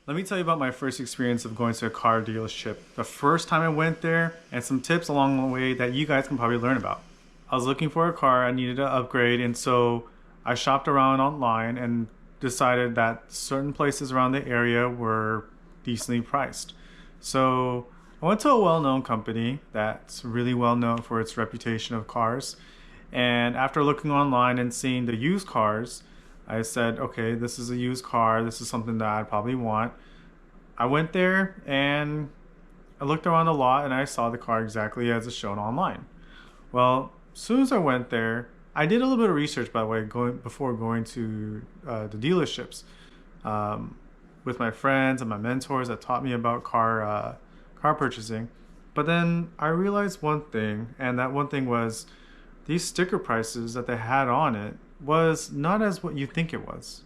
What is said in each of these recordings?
Let me tell you about my first experience of going to a car dealership. The first time I went there, and some tips along the way that you guys can probably learn about. I was looking for a car, I needed to upgrade, and so I shopped around online and decided that certain places around the area were decently priced. So I went to a well known company that's really well known for its reputation of cars. And after looking online and seeing the used cars, I said, okay, this is a used car. This is something that I probably want. I went there and I looked around a lot and I saw the car exactly as it's shown online. Well, as soon as I went there, I did a little bit of research, by the way, before going to the dealerships, um, with my friends and my mentors that taught me about car purchasing. But then I realized one thing, and that one thing was these sticker prices that they had on it was not as what you think it was.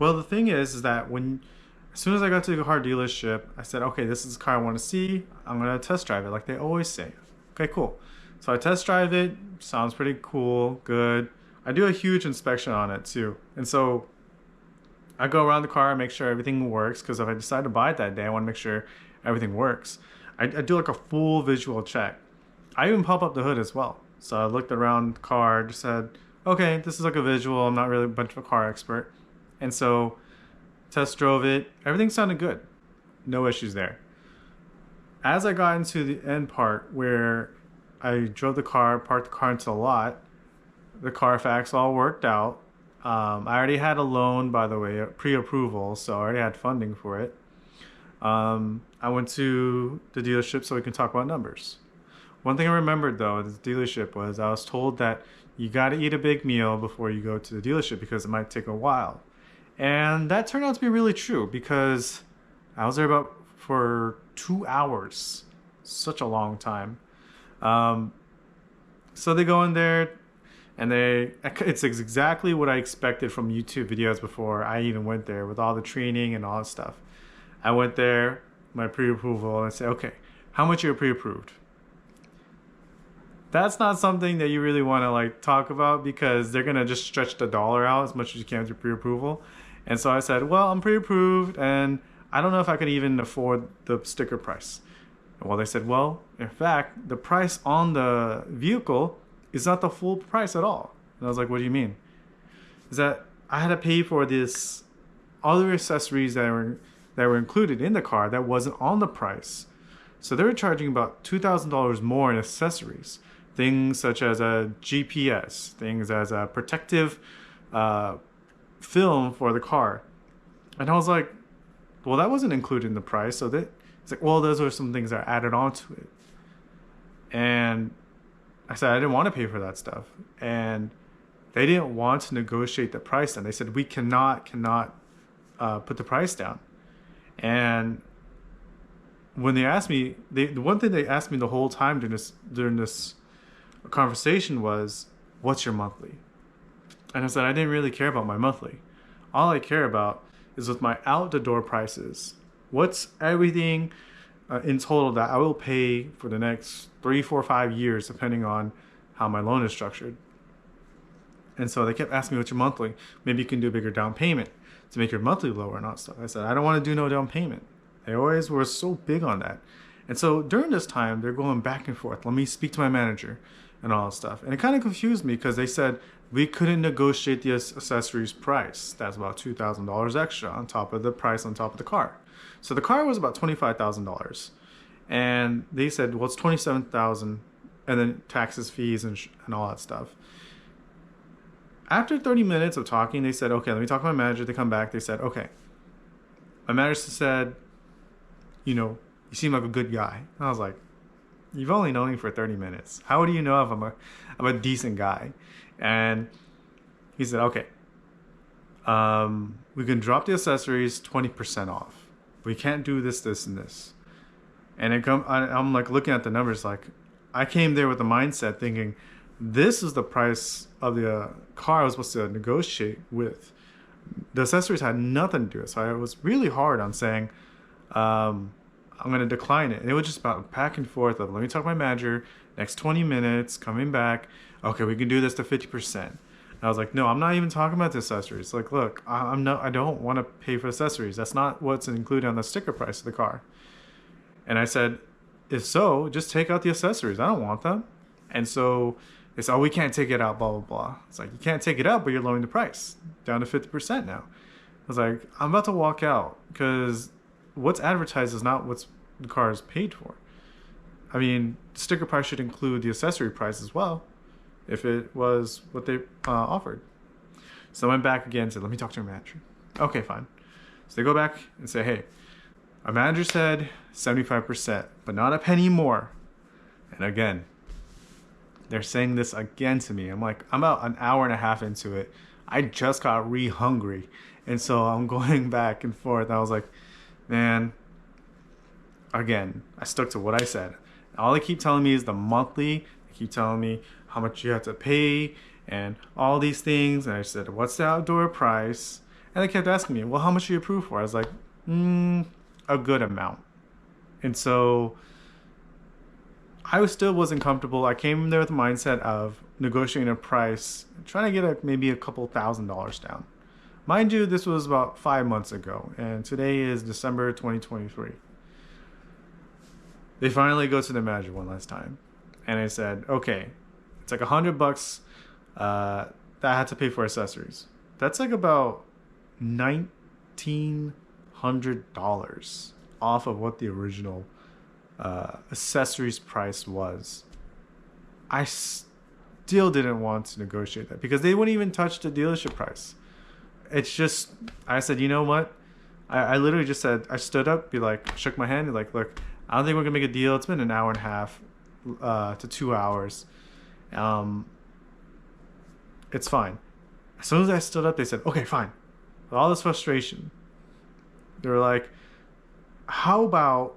Well, the thing is that as soon as I got to the car dealership, I said, okay, this is the car I want to see. I'm gonna test drive it, like they always say. Okay, cool. So I test drive it. Sounds pretty cool, good. I do a huge inspection on it too, and so I go around the car and make sure everything works. Because if I decide to buy it that day, I want to make sure everything works. I do like a full visual check. I even pop up the hood as well. So I looked around the car, just said, okay, this is like a visual. I'm not really much of a car expert. And so test drove it. Everything sounded good. No issues there. As I got into the end part where I drove the car, parked the car into the lot, the Carfax all worked out. I already had a loan, by the way, pre-approval, so I already had funding for it. I went to the dealership so we can talk about numbers. One thing I remembered though at the dealership was I was told that you got to eat a big meal before you go to the dealership because it might take a while. And that turned out to be really true because I was there about for 2 hours. Such a long time. Um, so they go in there and it's exactly what I expected from YouTube videos before I even went there with all the training and all that stuff. I went there, my pre-approval, and I said, okay, how much are you pre-approved? That's not something that you really want to like talk about because they're gonna just stretch the dollar out as much as you can with your pre-approval. And so I said, well, I'm pre-approved and I don't know if I can even afford the sticker price. Well, they said, well, in fact, the price on the vehicle is not the full price at all. And I was like, what do you mean? Is that I had to pay for this other accessories that were included in the car that wasn't on the price. So they were charging about $2,000 more in accessories. Things such as a GPS, things as a protective film for the car. And I was like, well, that wasn't included in the price. So it's like, well, those are some things that are added onto it. And I said, I didn't want to pay for that stuff. And they didn't want to negotiate the price down. They said, we cannot put the price down. And when they asked me, the one thing they asked me the whole time during this conversation was, what's your monthly? And I said, I didn't really care about my monthly. All I care about is with my out the door prices. What's everything in total that I will pay for the next 3, 4, 5 years, depending on how my loan is structured. And so they kept asking me, what's your monthly? Maybe you can do a bigger down payment to make your monthly lower and all stuff. I said, I don't want to do no down payment. They always were so big on that. And so during this time, they're going back and forth. Let me speak to my manager and all that stuff. And it kind of confused me because they said we couldn't negotiate the accessories price. That's about $2,000 extra on top of the price on top of the car. So the car was about $25,000. And they said, well, it's $27,000 and then taxes, fees, and all that stuff. After 30 minutes of talking, they said, okay, let me talk to my manager. They come back. They said, okay. My manager said, you seem like a good guy. And I was like, you've only known me for 30 minutes. How do you know if I'm a decent guy? And he said, okay, we can drop the accessories 20% off. We can't do this, this, and this. And I'm like looking at the numbers like, I came there with the mindset thinking, this is the price of the car I was supposed to negotiate with. The accessories had nothing to do with it. So I was really hard on saying, I'm going to decline it. And it was just about back and forth of, let me talk to my manager, next 20 minutes, coming back. Okay, we can do this to 50%. I was like, no, I'm not even talking about the accessories. Like, look, I don't want to pay for accessories. That's not what's included on the sticker price of the car. And I said, if so, just take out the accessories. I don't want them. And so they said, oh, we can't take it out, blah, blah, blah. It's like, you can't take it out, but you're lowering the price down to 50% now. I was like, I'm about to walk out because what's advertised is not what's the car is paid for. I mean, sticker price should include the accessory price as well if it was what they offered. So I went back again and said, let me talk to your manager. Okay, fine. So they go back and say, hey, our manager said 75%, but not a penny more. And again, they're saying this again to me. I'm like, I'm about an hour and a half into it. I just got hungry. And so I'm going back and forth. I was like, man, again, I stuck to what I said. All they keep telling me is the monthly. They keep telling me how much you have to pay and all these things. And I said, what's the outdoor price? And they kept asking me, well, how much are you approved for? I was like, a good amount. And so I still wasn't comfortable. I came there with the mindset of negotiating a price, trying to get maybe a couple $1,000s down. Mind you, this was about 5 months ago, and today is December 2023. They finally go to the manager one last time, and I said, okay, it's like $100 that I had to pay for accessories. That's like about $1,900 off of what the original accessories price was. I still didn't want to negotiate that because they wouldn't even touch the dealership price. It's just, I said, you know what? I literally just said, I stood up, shook my hand, like, look, I don't think we're gonna make a deal. It's been an hour and a half to 2 hours. It's fine. As soon as I stood up, they said, okay, fine. With all this frustration, they were like, how about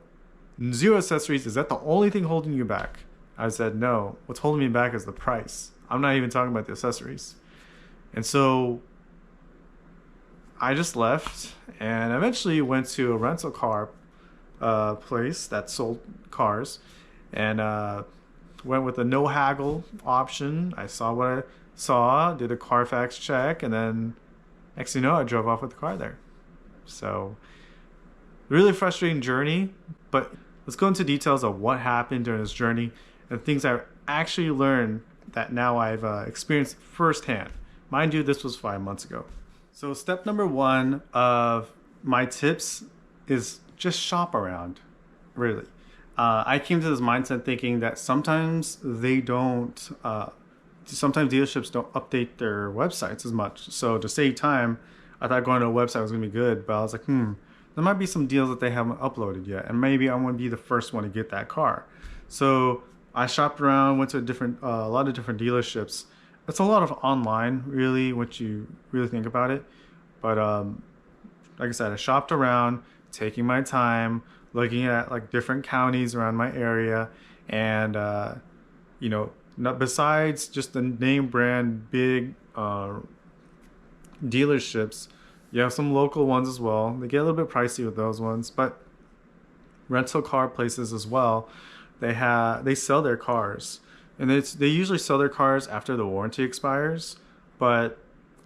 zero accessories? Is that the only thing holding you back? I said, no. What's holding me back is the price. I'm not even talking about the accessories. And so I just left and eventually went to a rental car place that sold cars and went with a no haggle option. I saw what I saw, did a Carfax check, and then next thing you know, I drove off with the car there. So really frustrating journey, but let's go into details of what happened during this journey and things I actually learned that now I've experienced firsthand. Mind you, this was 5 months ago. So step number one of my tips is just shop around, really. I came to this mindset thinking that sometimes they don't, sometimes dealerships don't update their websites as much. So to save time, I thought going to a website was gonna be good, but I was like, there might be some deals that they haven't uploaded yet, and maybe I want to be the first one to get that car. So I shopped around, went to a lot of different dealerships. It's a lot of online, really, once you really think about it. But like I said, I shopped around, taking my time, looking at like different counties around my area, and besides just the name brand big dealerships, you have some local ones as well. They get a little bit pricey with those ones, but rental car places as well. They sell their cars, and they usually sell their cars after the warranty expires. But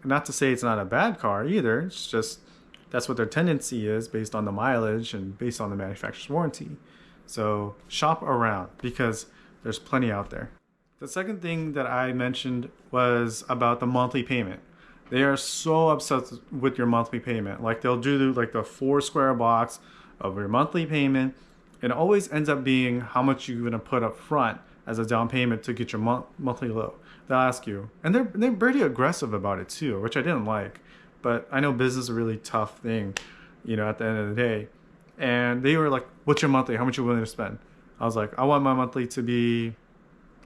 not to say it's not a bad car either. It's just that's what their tendency is based on the mileage and based on the manufacturer's warranty. So shop around because there's plenty out there. The second thing that I mentioned was about the monthly payment. They are so obsessed with your monthly payment. Like they'll do like the 4 square box of your monthly payment. It always ends up being how much you're gonna put up front as a down payment to get your monthly low. They'll ask you, and they're pretty aggressive about it too, which I didn't like. But I know business is a really tough thing, at the end of the day. And they were like, "What's your monthly? How much are you willing to spend?" I was like, "I want my monthly to be,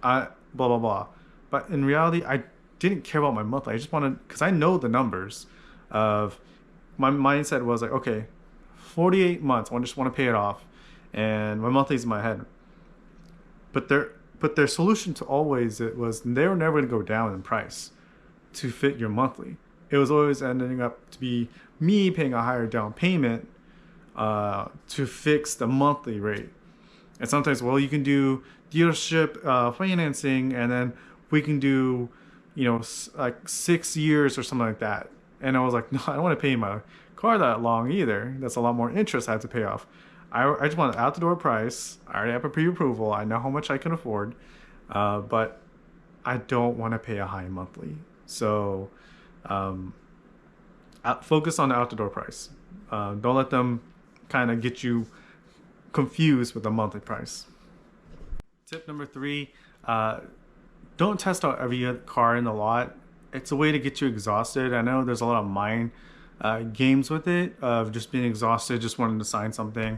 blah blah blah." But in reality, I didn't care about my monthly. I just wanted, because I know the numbers of my mindset was like, okay, 48 months. I just want to pay it off, and my monthly's in my head. But their solution to always it was they were never going to go down in price to fit your monthly. It was always ending up to be me paying a higher down payment to fix the monthly rate. And sometimes, well, you can do dealership financing, and then we can do like 6 years or something like that. And I was like, no, I don't want to pay my car that long either. That's a lot more interest I have to pay off. I just want an out the door price. I already have a pre-approval. I know how much I can afford, but I don't want to pay a high monthly. So focus on the out the door price. Don't let them kind of get you confused with the monthly price. Tip number 3, don't test out every car in the lot. It's a way to get you exhausted. I know there's a lot of mind games with it, of just being exhausted, just wanting to sign something.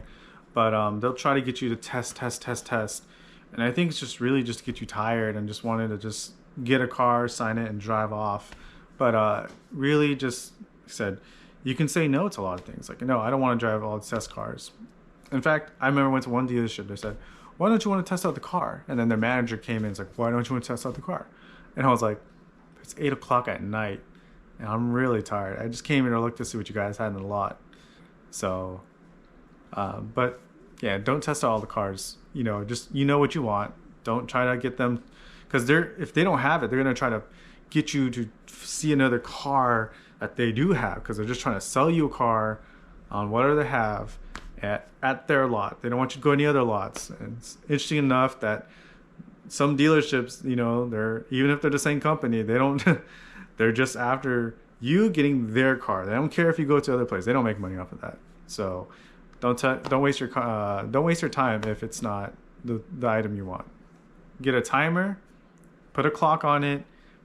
But they'll try to get you to test. And I think it's just really just to get you tired and just wanting to just get a car, sign it, and drive off. But really just said, you can say no to a lot of things. Like, no, I don't want to drive all the test cars. In fact, I remember I went to one dealership. They said, why don't you want to test out the car? And then their manager came in and was like, why don't you want to test out the car? And I was like, it's 8 o'clock at night and I'm really tired. I just came here to look to see what you guys had in the lot. So, but yeah, don't test out all the cars. Just, what you want. Don't try to get them, because if they don't have it, they're going to try to get you to see another car that they do have, because they're just trying to sell you a car on whatever they have at their lot. They don't want you to go any other lots. And it's interesting enough that some dealerships, they're, even if they're the same company, they don't they're just after you getting their car. They don't care if you go to other places. They don't make money off of that. So don't waste your time if it's not the item you want. Get a timer, put a clock on it,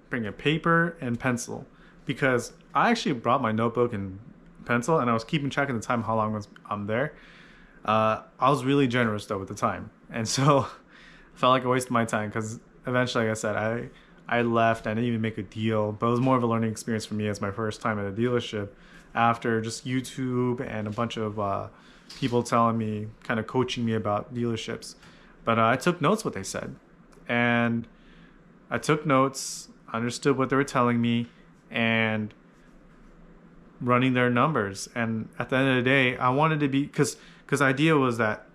bring a paper and pencil, because I actually brought my notebook and pencil and I was keeping track of the time, how long I'm there. I was really generous though with the time, and so I felt like I wasted my time, because eventually, like I said, I left. I didn't even make a deal, but it was more of a learning experience for me as my first time at a dealership, after just YouTube and a bunch of people telling me, kind of coaching me about dealerships. But I took notes what they said, and I took notes, understood what they were telling me, and running their numbers. And at the end of the day, I wanted to be, because the idea was that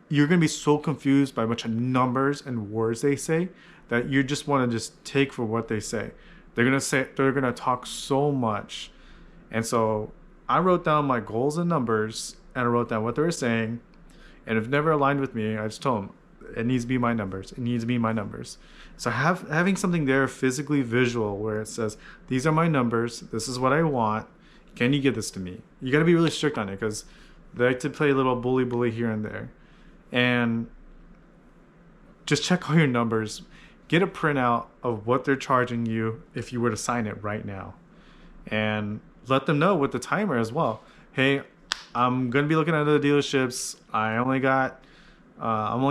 you're going to be so confused by a bunch of numbers and words they say, that you just want to just take for what they say. They're going to talk so much. And so I wrote down my goals and numbers, and I wrote down what they were saying. And if it never aligned with me, I just told them, it needs to be my numbers. It needs to be my numbers. So having something there physically visual where it says, these are my numbers. This is what I want. Can you give this to me? You got to be really strict on it, because they like to play a little bully here and there. And just check all your numbers. Get a printout of what they're charging you if you were to sign it right now. And let them know with the timer as well. Hey, I'm going to be looking at other dealerships. I'm only going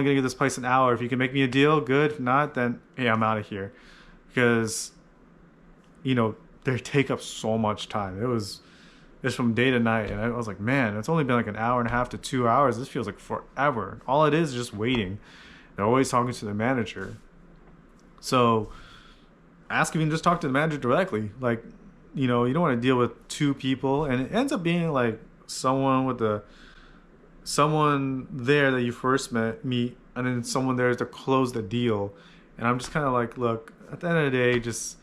to give this price an hour. If you can make me a deal, good. If not, then hey, I'm out of here. Because, they take up so much time. It's from day to night. And I was like, man, it's only been like an hour and a half to 2 hours. This feels like forever. All it is just waiting. They're always talking to the manager. So ask if you can just talk to the manager directly. Like, you don't want to deal with two people. And it ends up being like someone there that you first meet, and then someone there to close the deal. And I'm just kind of like, look, at the end of the day, just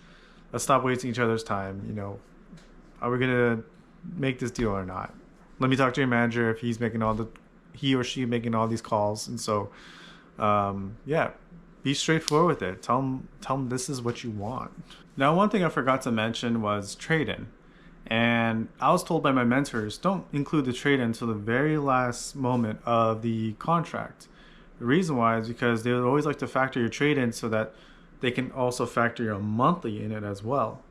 let's stop wasting each other's time. Are we gonna make this deal or not? Let me talk to your manager if he or she making all these calls. And so yeah, be straightforward with it. Tell them this is what you want. Now, one thing I forgot to mention was trade-in. And I was told by my mentors, don't include the trade-in until the very last moment of the contract. The reason why is because they would always like to factor your trade-in so that they can also factor your monthly in it as well.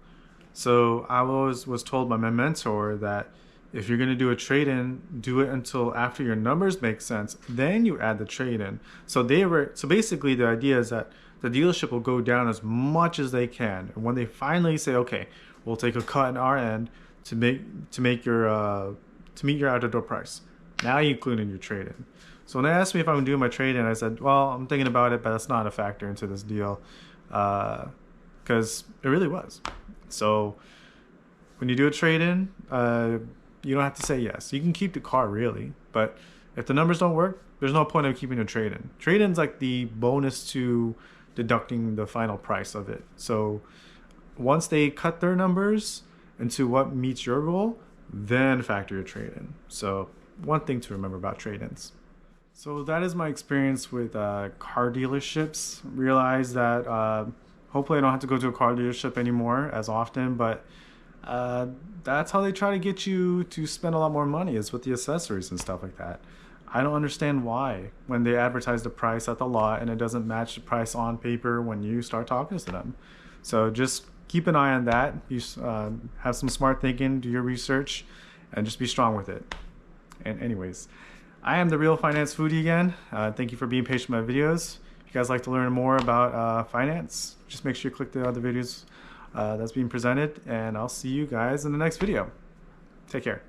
So I was told by my mentor that if you're going to do a trade-in, do it until after your numbers make sense, then you add the trade-in. So basically the idea is that the dealership will go down as much as they can. And when they finally say, okay, we'll take a cut on our end to meet your out-the-door price, now you include in your trade-in. So when they asked me if I'm doing my trade-in, I said, well, I'm thinking about it, but that's not a factor into this deal, because it really was. So when you do a trade-in, you don't have to say yes. You can keep the car, really, but if the numbers don't work, there's no point of keeping a trade-in. Trade-in's like the bonus to deducting the final price of it. So once they cut their numbers into what meets your goal, then factor your trade-in. So one thing to remember about trade-ins. So that is my experience with car dealerships. Realize that hopefully I don't have to go to a car dealership anymore as often, but that's how they try to get you to spend a lot more money, is with the accessories and stuff like that. I don't understand why when they advertise the price at the lot and it doesn't match the price on paper when you start talking to them. So just keep an eye on that. You have some smart thinking, do your research, and just be strong with it. And anyways, I am the Real Finance Foodie again. Thank you for being patient with my videos. If you guys like to learn more about finance, just make sure you click the other videos that's being presented, and I'll see you guys in the next video. Take care.